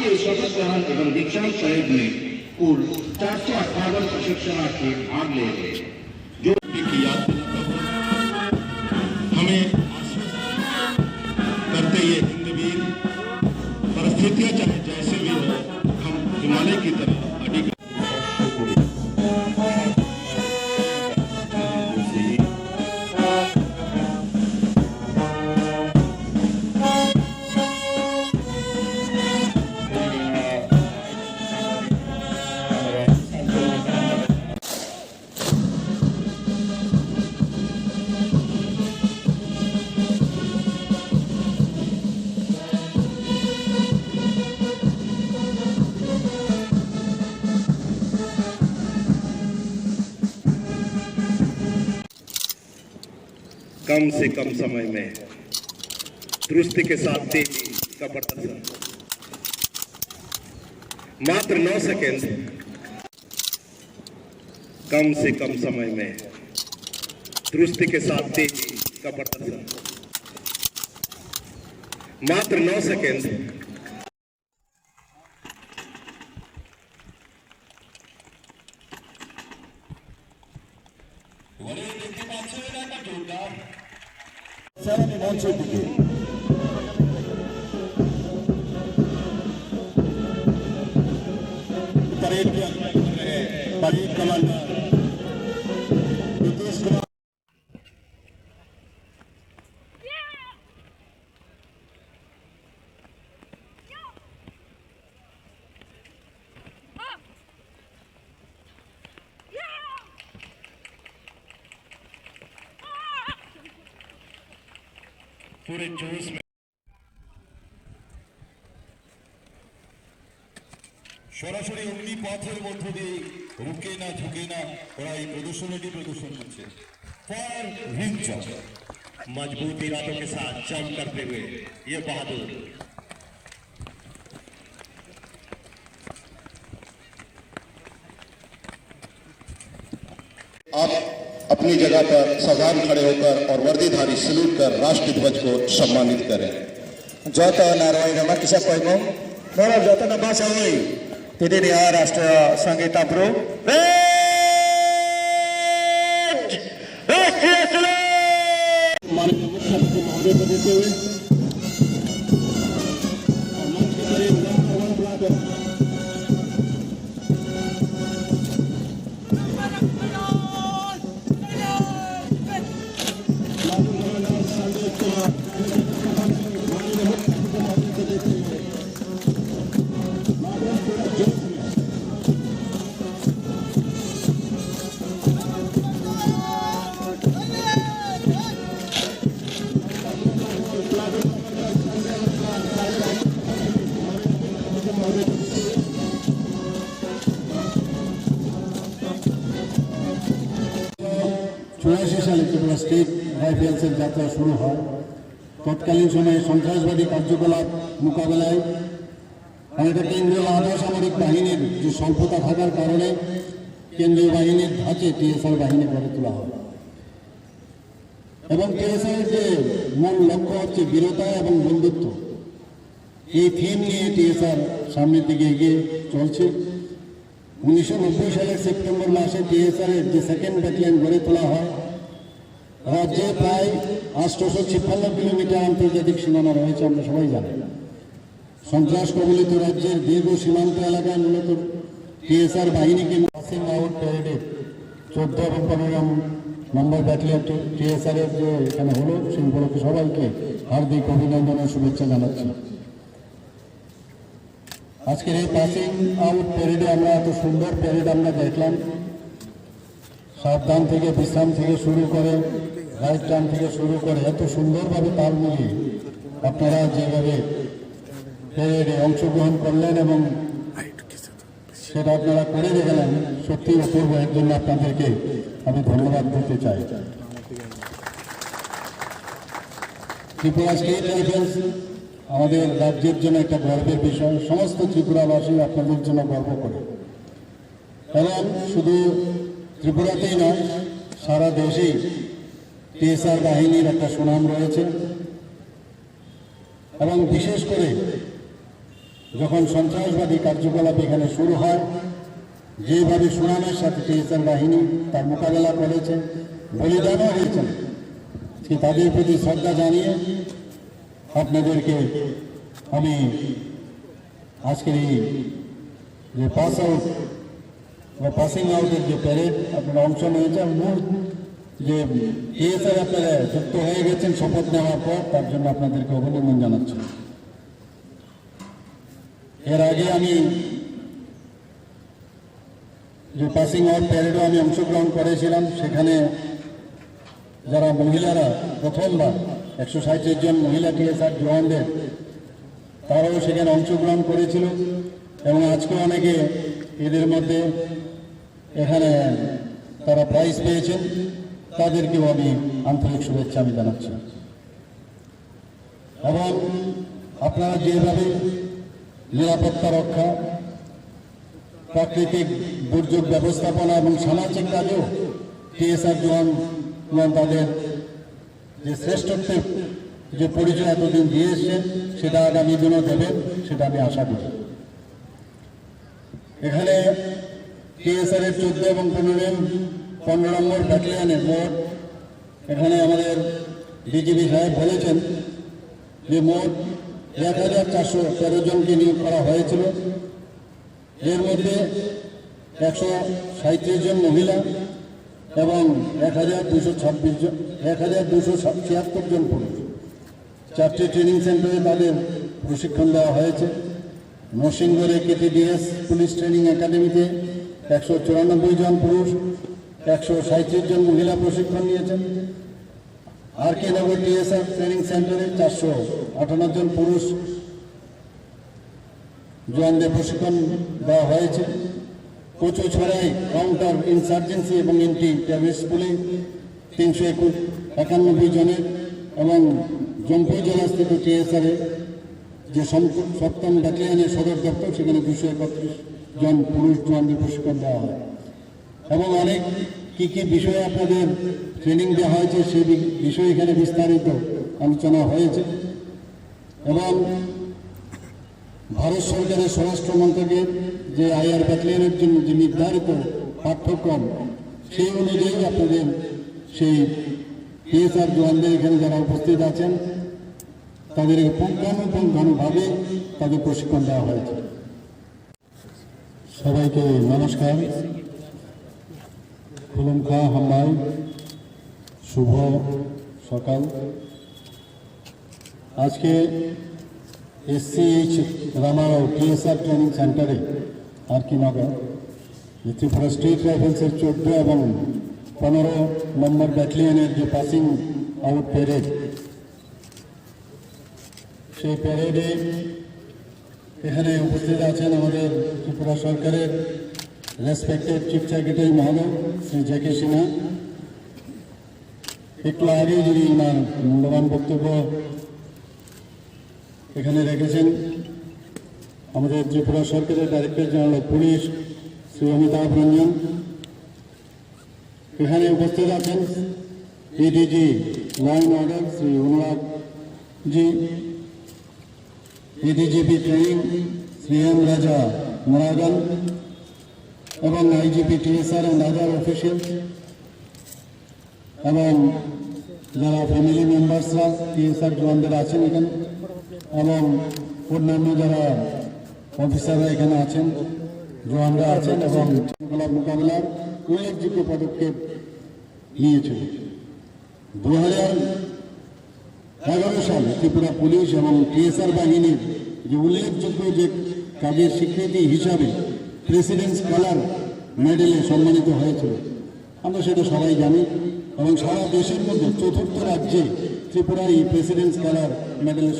के शपथ ग्रहण एवं दीक्षांत परेड में कुल 458 प्रशिक्षणार्थी भाग ले रहे जो की याद हमें करते ये हिंदवीर परिस्थितियां चाहे जैसे भी हो, हम हिमालय की तरह अडिग कम से कम समय में दुरुस्ती के साथ तेजी का प्रदर्शन, मात्र 9 सेकेंड। कम से कम समय में दुरुस्ती के साथ तेजी का प्रदर्शन, मात्र 9 सेकेंड। परेड के परेड कमांडर नीतीश कुमार पूरे जोश में সরাসরি অগ্নি পথের মধ্য দিয়ে রুকে না ঝুঁকে না ওরা এই প্রদর্শনীটি প্রদর্শন করছে। फॉर रिंचर मजबूत इरादों के साथ जंप करते हुए ये बहादुर आप अपनी जगह पर सावधान खड़े होकर और वर्दीधारी सैल्यूट कर राष्ट्र ध्वज को सम्मानित करें। जत नारायण रमा किसा कहबो मोर जत न बासावई तिनी आ राष्ट्र संगीत अप्रो राष्ट्रीय सलाम माननीय मुख्यमंत्री महोदय को देते हुए और मंच के करीब সালে ত্রিপুরা স্টেট রাইফেলসের যাত্রা শুরু হয়। তৎকালীন সময়ে সন্ত্রাসবাদী কার্যকলাপ মোকাবেলায় আমাদের কেন্দ্রীয় আধা সামরিক বাহিনীর যে স্বল্পতা থাকার কারণে কেন্দ্রীয় বাহিনীর ধাঁচে টিএসআর বাহিনী গড়ে তোলা হয় এবং টিএসআর যে মূল লক্ষ্য হচ্ছে বীরতা এবং বন্ধুত্ব, এই থিম নিয়ে টিএসআর সামনের দিকে এগিয়ে চলছে। 1990 সালের সেপ্টেম্বর মাসে টিএসআর এর যে সেকেন্ড ব্যাটালিয়ন গড়ে তোলা হয়। রাজ্যে প্রায় 856 কিলোমিটার আন্তর্জাতিক সীমানা রয়েছে, আমরা সবাই জানি। সন্ত্রাস কবলিত রাজ্যের দীর্ঘ সীমান্ত এলাকায় মূলত টিএসআর বাহিনীকে পাসিং আউট প্যারেডে 14 এবং 15 নম্বর ব্যাটালিয়ন টিএসআর এর যে এখানে হলো সেই উপলক্ষে সবাইকে হার্দিক অভিনন্দন ও শুভেচ্ছা জানাচ্ছি। আজকের এই পাসিং আউট প্যারেডে আমরা এত সুন্দর প্যারেড আমরা দেখলাম। সাবধান থেকে বিশ্রাম থেকে শুরু করে রাইট টার্ন থেকে শুরু করে এত সুন্দরভাবে তাল মিলিয়ে আপনারা যেভাবে প্যারেডে অংশগ্রহণ করলেন এবং সেটা আপনারা করে দেখালেন, সত্যি অপূর্ব। এর জন্য আপনাদেরকে আমি ধন্যবাদ দিতে চাই। ত্রিপুরা স্টেট রাইফেলস আমাদের রাজ্যের জন্য একটা গর্বের বিষয়। সমস্ত ত্রিপুরাবাসী আপনাদের জন্য গর্ব করে, এবং শুধু ত্রিপুরাতেই নয়, সারা দেশেই টিএসআর বাহিনীর একটা সুনাম রয়েছে। এবং বিশেষ করে যখন সন্ত্রাসবাদী কার্যকলাপ এখানে শুরু হয়, যেভাবে সুনামের সাথে টিএসআর বাহিনী তার মোকাবেলা করেছে, বলিদানও হয়েছেন, তাদের প্রতি শ্রদ্ধা জানিয়ে আপনাদেরকে আমি আজকের এই যে পাসিং আউটের যে প্যারেড আপনারা অংশ নিয়েছে, মূল যে টিএসআর আপনারা যুক্ত হয়ে গেছেন শপথ নেওয়ার পর, তার জন্য আপনাদেরকে অভিনন্দন জানাচ্ছি। এর আগে আমি যে পাসিং আউট প্যারেডও আমি অংশগ্রহণ করেছিলাম, সেখানে যারা মহিলারা প্রথমবার 137 জন মহিলা টিএসআর জওয়ানদের তারাও সেখানে অংশগ্রহণ করেছিল এবং আজকেও অনেকে এদের মধ্যে এখানে তারা প্রাইজ পেয়েছেন, তাদেরকেও আমি আন্তরিক শুভেচ্ছা আমি জানাচ্ছি। এবং আপনারা যেভাবে নিরাপত্তা রক্ষা, প্রাকৃতিক দুর্যোগ ব্যবস্থাপনা এবং সামাজিক কাজেও টিএসআর জওয়ান তাদের যে শ্রেষ্ঠত্বের যে পরিচয় এতদিন দিয়ে এসছেন, সেটা আগামী দিনও দেবেন, সেটা আমি আশা করি। এখানে টিএসআর এর 14 এবং 15 নম্বর ব্যাটালিয়নের মোট, এখানে আমাদের ডিজিপি সাহেব বলেছেন যে মোট 1413 জনকে নিয়োগ করা হয়েছিল। এর মধ্যে 137 জন মহিলা এবং 1276 জন পুরুষ। 4টি ট্রেনিং সেন্টারে তাদের প্রশিক্ষণ দেওয়া হয়েছে। নরসিংগড়ে কেটিডিএস পুলিশ ট্রেনিং একাডেমিতে 194 জন পুরুষ, 137 জন মহিলা প্রশিক্ষণ নিয়েছেন। আর কে নগর টিএসআর ট্রেনিং সেন্টারে 458 জন পুরুষ জওয়ানদের প্রশিক্ষণ দেওয়া হয়েছে। কচুছড়ায় কাউন্টার ইনসার্জেন্সি এবং এন্টি টেররিস্ট পুলিশ 391 জনের এবং জম্পি জেলাস্থিত টিএসআর যে 7ম ব্যাটালিয়নের সদর দপ্তর, সেখানে 231 জন পুরুষ জওয়ানদের প্রশিক্ষণ দেওয়া হয়। এবং অনেক কী বিষয়ে আপনাদের ট্রেনিং দেওয়া হয়েছে সেই বিষয়ে এখানে বিস্তারিত আলোচনা হয়েছে। এবং ভারত সরকারের স্বরাষ্ট্র মন্ত্রকের যে আইআর ব্যাটালিয়নের জন্য যে নির্ধারিত পাঠ্যক্রম, সেই অনুযায়ী আপনাদের সেই টিএসআর জওয়ানদের এখানে যারা উপস্থিত আছেন তাদেরকে পুঙ্খানুপুঙ্খানুভাবে তাদের প্রশিক্ষণ দেওয়া হয়েছে। সবাইকে নমস্কার, খুলুমখা হামবাই, শুভ সকাল। আজকে SCH রামারাও টিএসআর ট্রেনিং সেন্টারে আর কি নগর ত্রিপুরা স্টেট রাইফেলসের 14 এবং 15 নম্বর ব্যাটালিয়নের যে পাসিং আউট প্যারেড, সেই প্যারেডে এখানে উপস্থিত আছেন আমাদের ত্রিপুরা সরকারের রেসপেক্টেড চিফ সেক্রেটারি মহোদয় শ্রী জেকে সিনহা। একটু আগে যিনি ওনার মূল্যবান বক্তব্য এখানে রেখেছেন, আমাদের ত্রিপুরা সরকারের director general of police Shri Amitabh Ranjan. এখানে উপস্থিত আছেন ADG law and order Shri Anurag ji, ADGP training Shri M Raja Moragan এবং IGP TSR and other official এবং যারা ফ্যামিলি মেম্বার্সরা টিএসআর জওয়ানদের আছেন এখানে এবং অন্যান্য যারা অফিসাররা এখানে আছেন, জওয়ানরা আছেন এবং মোকাবিলার উল্লেখযোগ্য পদক্ষেপ নিয়েছিল। 2011 সালে ত্রিপুরা পুলিশ এবং টিএসআর বাহিনীর যে উল্লেখযোগ্য যে কাজের স্বীকৃতি হিসাবে প্রেসিডেন্টস কালার মেডেলে সম্মানিত হয়েছিল, আমরা সেটা সবাই জানি। এবং সারা দেশের মধ্যে 4র্থ রাজ্যে ত্রিপুরা এই প্রেসিডেন্টস কালার মেডেলে